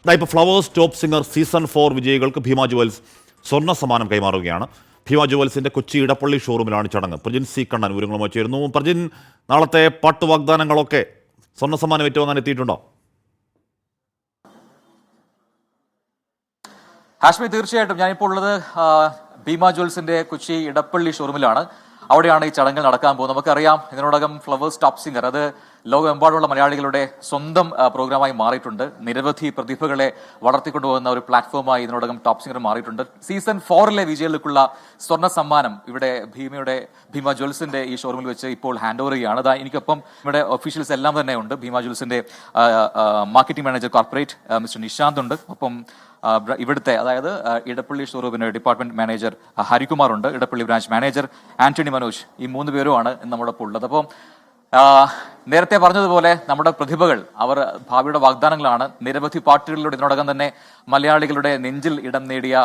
ഇപ്പോൾ flowers top singer season 4 വിജയികൾക്ക് Bhima jewels സ്വർണ്ണ സമ്മാനം കൈമാറുകയാണ്. ഭീമ ജുവൽസിന്റെ കൊച്ചി ഇടപ്പള്ളി ഷോറൂമിലാണ് ചടങ്ങ്. പ്രജിൻ സി കണ്ണൻ വിവരങ്ങളുമായി ചേരുന്നു. പ്രജിൻ, നാളത്തെ പാട്ട് വാഗ്ദാനങ്ങളൊക്കെ സ്വർണ്ണ സമ്മാനം ഏറ്റുവാങ്ങാൻ എത്തിയിട്ടുണ്ടോ? ഹാഷ്മി, തീർച്ചയായിട്ടും ഞാനിപ്പോൾ ഉള്ളത് ഭീമ ജുവൽസിന്റെ കൊച്ചി ഇടപ്പള്ളി ഷോറൂമിലാണ്. അവിടെയാണ് ഈ ചടങ്ങ് നടക്കാൻ പോകുന്നത്. നമുക്കറിയാം, ഇതിനോടകം ഫ്ലവേഴ്സ് ടോപ്പ് സിംഗർ അത് ലോകമെമ്പാടുമുള്ള മലയാളികളുടെ സ്വന്തം പ്രോഗ്രാമായി മാറിയിട്ടുണ്ട്. നിരവധി പ്രതിഭകളെ വളർത്തിക്കൊണ്ടുപോകുന്ന ഒരു പ്ലാറ്റ്ഫോമായി ഇതിനോടകം ടോപ്പ് സിംഗർ മാറിയിട്ടുണ്ട്. സീസൺ 4 വിജയികൾക്കുള്ള സ്വർണ്ണ സമ്മാനം ഇവിടെ ഭീമ ജുവൽസിന്റെ ഈ ഷോറൂമിൽ വെച്ച് ഇപ്പോൾ ഹാൻഡ് ഓവർ ചെയ്യുകയാണ്. അതാ എനിക്കൊപ്പം ഇവിടെ ഒഫീഷ്യൽസ് എല്ലാം തന്നെ ഉണ്ട്. ഭീമ ജുവൽസിന്റെ marketing manager corporate mister Nishant ഉണ്ട്. ഒപ്പം ഇവിടുത്തെ, അതായത് ഇടപ്പള്ളി ഷോറൂമിന്റെ ഡിപ്പാർട്ട്മെന്റ് മാനേജർ ഹരികുമാർ ഉണ്ട്. Edappally branch manager Antony Manoj. ഈ 3 പേരുമാണ് നമ്മുടെ ഒപ്പം ഉള്ളത്. അപ്പോൾ നേരത്തെ പറഞ്ഞതുപോലെ നമ്മുടെ പ്രതിഭകൾ അവർ ഭാവിയുടെ വാഗ്ദാനങ്ങളാണ്. നിരവധി പാട്ടുകളിലൂടെ ഇതിനോടകം തന്നെ മലയാളികളുടെ നെഞ്ചിൽ ഇടം നേടിയ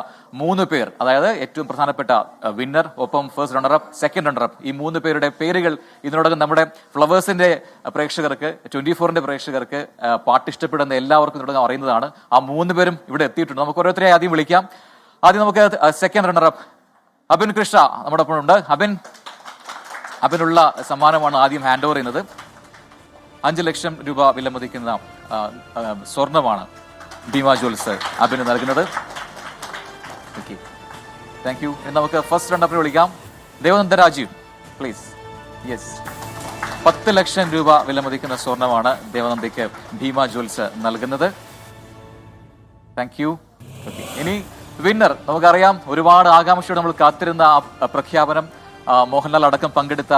3 പേർ, അതായത് ഏറ്റവും പ്രധാനപ്പെട്ട വിന്നർ, ഒപ്പം ഫസ്റ്റ് റണ്ണറപ്പ്, സെക്കൻഡ് റണ്ണറപ്പ്, ഈ 3 പേരുടെ പേരുകൾ ഇതിനോടകം നമ്മുടെ ഫ്ലവേഴ്സിന്റെ പ്രേക്ഷകർക്ക്, 24ന്റെ പ്രേക്ഷകർക്ക്, പാട്ട് ഇഷ്ടപ്പെടുന്ന എല്ലാവർക്കും ഇതിനോടകം അറിയുന്നതാണ്. ആ 3 പേരും ഇവിടെ എത്തിയിട്ടുണ്ട്. നമുക്ക് ഓരോരുത്തരെ ആദ്യം വിളിക്കാം. ആദ്യം നമുക്ക് സെക്കൻഡ് റണ്ണറപ്പ് അബിൻ കൃഷ്ണ നമ്മുടെ ഒപ്പം ഉണ്ട്. അബിനുള്ള സമ്മാനമാണ് ആദ്യം ഹാൻഡ് ഓവർ ചെയ്യുന്നത്. 5 ലക്ഷം രൂപ വിലമതിക്കുന്ന സ്വർണമാണ് ഭീമ ജുവൽസ് അബിന് നൽകുന്നത്. Okay, thank you. നമുക്ക് ഫസ്റ്റ് റണ്ണപ്പിനെ വിളിക്കാം. ദേവനന്ദ രാജീവ്, പ്ലീസ്. യെസ്, 10 ലക്ഷം രൂപ വിലമതിക്കുന്ന സ്വർണമാണ് ദേവനന്ദയ്ക്ക് ഭീമ ജുവൽസ് നൽകുന്നത്. Thank you. ഓക്കെ, ഇനി വിന്നർ. നമുക്കറിയാം, ഒരുപാട് ആകാംക്ഷയോടെ നമ്മൾ കാത്തിരുന്ന ആ പ്രഖ്യാപനം, മോഹൻലാൽ അടക്കം പങ്കെടുത്ത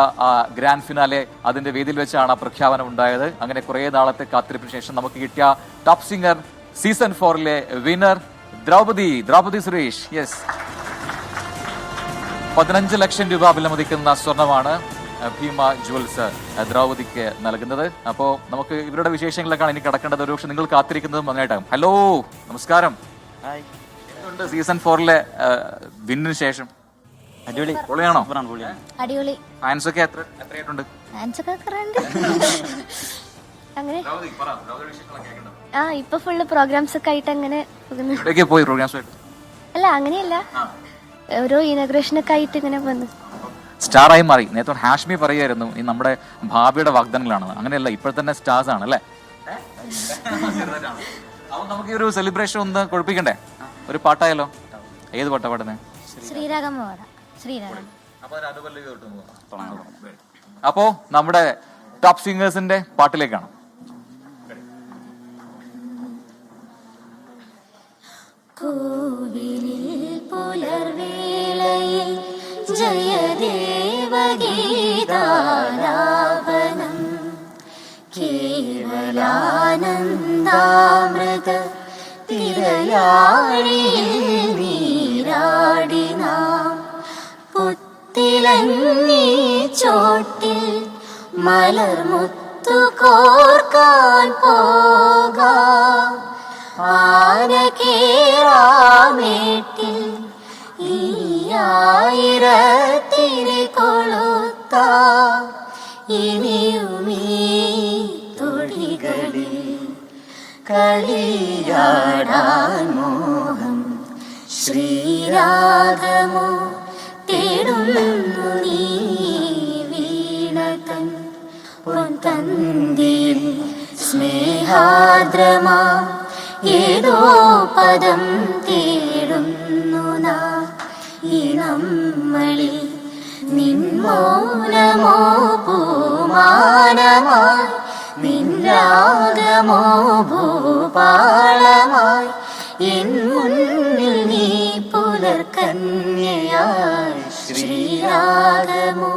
ഗ്രാൻഡ് ഫിനാലെ, അതിന്റെ വേദിയിൽ വെച്ചാണ് ആ പ്രഖ്യാപനം ഉണ്ടായത്. അങ്ങനെ കുറെ നാളത്തെ കാത്തിരിപ്പിന് ശേഷം നമുക്ക് കിട്ടിയ top singer season 4 winner Draupadi Suresh. Yes, 15 ലക്ഷം രൂപ വിലമതിക്കുന്ന സ്വർണമാണ് ഭീമ ജുവൽസ് ദ്രൗപദിക്ക് നൽകുന്നത്. അപ്പോൾ നമുക്ക് ഇവരുടെ വിശേഷങ്ങളിലേക്കാണ് ഇനി കിടക്കേണ്ടത്. ഒരു പക്ഷെ നിങ്ങൾ കാത്തിരിക്കുന്നതും നന്നായിട്ടാകും. ഹലോ, നമസ്കാരം. എന്തുണ്ട് സീസൺ 4 വിന്നിന് ശേഷം? അടിപൊളി. പൊളിയാണോ? അടിപൊളി. ഫാൻസ് ഒക്കെ എത്രയായിട്ടുണ്ട്? അങ്ങനെ ഇപ്പൊ ഫുള്ള് പ്രോഗ്രാംസ് ഒക്കെ ആയിട്ട് അങ്ങനെ പോയി പ്രോഗ്രാംസ് ആയിട്ട്? അല്ല, അങ്ങനെയല്ല, ഓരോ ഇനോഗ്രേഷൻ ഒക്കെ ആയിട്ട് ഇങ്ങനെ വന്നു സ്റ്റാറായി മാറി. നേരത്തെ ഹാഷ്മി പറയായിരുന്നു ഈ നമ്മുടെ ഭാവിയുടെ വാഗ്ദാനങ്ങളാണ്. അങ്ങനെയല്ല, ഇപ്പോൾ തന്നെ സ്റ്റാർസ് ആണ് അല്ലേ? അപ്പൊ നമുക്ക് ഈ ഒരു സെലിബ്രേഷൻ ഒന്ന് കൊഴുപ്പിക്കണ്ടേ? ഒരു പാട്ടായാലോ? ഏത് പാട്ടാ പാടുന്നേ? ശ്രീരാഗം. അപ്പോ നമ്മുടെ ടോപ്പ് സിംഗേഴ്സിന്റെ പാട്ടിലേക്കാണ്. കോവിലിൽ പുലർവേളയിൽ ജയദേവഗീതാലാപനം കേവലാനന്ദാമൃത തിരയാഴിയിൽ നീരാടിന പുത്തിലങ്ങി ചോട്ടിൽ മലർമുത്തു കോർക്കാൻ പോകാം ആനകേറാമേട്ടിൽ ഈ ആയിരത്തിരി കൊളുത്താം ഇനിയുമീ തൊടികളിൽ കളിയാടാൻ മോഹം ശ്രീരാഗമോ തേടുന്നു നീ വീണതൻ പൊൻതന്തിയിൽ സ്നേഹാദ്രമാ ഏതോ പദം തേടുന്നു നാം ഈ നമ്മളിൽ നിൻമൗനമോ പൂമാനമായി നിൻരാഗമോ ഭൂപാളമായി എൻ മുന്നിൽ നീ പുലർകന്യയായി ശ്രീരാഗമോ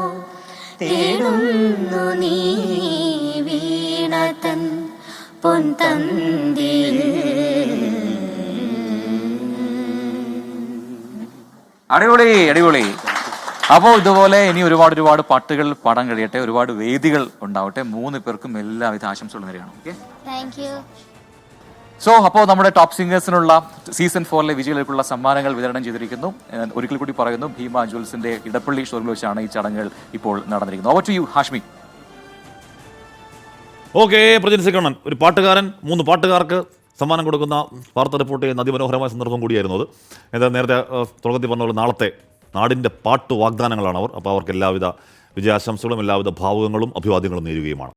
തേടുന്നു നീ വീണതൻ പൊൻതന്തിയിൽ. അടിപൊളി അടിപൊളി. അപ്പോൾ ഇതുപോലെ ഇനി ഒരുപാട് പാട്ടുകൾ പാടാൻ കഴിയട്ടെ, ഒരുപാട് വേദികൾ ഉണ്ടാവട്ടെ. 3 പേർക്കും എല്ലാവിധ ആശംസകളും നേരെയാണ്. Okay, thank you. സോ അപ്പോൾ നമ്മുടെ ടോപ്പ് സിംഗേഴ്സിനുള്ള സീസൺ 4 വിജയികൾക്കുള്ള സമ്മാനങ്ങൾ വിതരണം ചെയ്തിരിക്കുന്നു. ഒരിക്കൽ കൂടി പറയുന്നു, ഭീമ ജുവൽസിന്റെ ഇടപ്പള്ളി ഷോറൂമിൽ വെച്ചാണ് ഈ ചടങ്ങുകൾ ഇപ്പോൾ നടന്നിരിക്കുന്നത്. Over to you Hashmi. Okay, Prajin C Kannan. ഒരു പാട്ടുകാരൻ, 3 പാട്ടുകാർക്ക് സമ്മാനം കൊടുക്കുന്ന വാർത്ത റിപ്പോർട്ട് ചെയ്യുന്ന അതിമനോഹരമായ സന്ദർഭം കൂടിയായിരുന്നു അത്. എന്താ നേരത്തെ തുടക്കത്തിൽ പറഞ്ഞ പോലെ നാളത്തെ നാടിൻ്റെ പാട്ട് വാഗ്ദാനങ്ങളാണ് അവർ. അപ്പോൾ അവർക്ക് എല്ലാവിധ വിജയാശംസകളും എല്ലാവിധ ഭാവുകങ്ങളും അഭിവാദ്യങ്ങളും നേരുകയുമാണ്.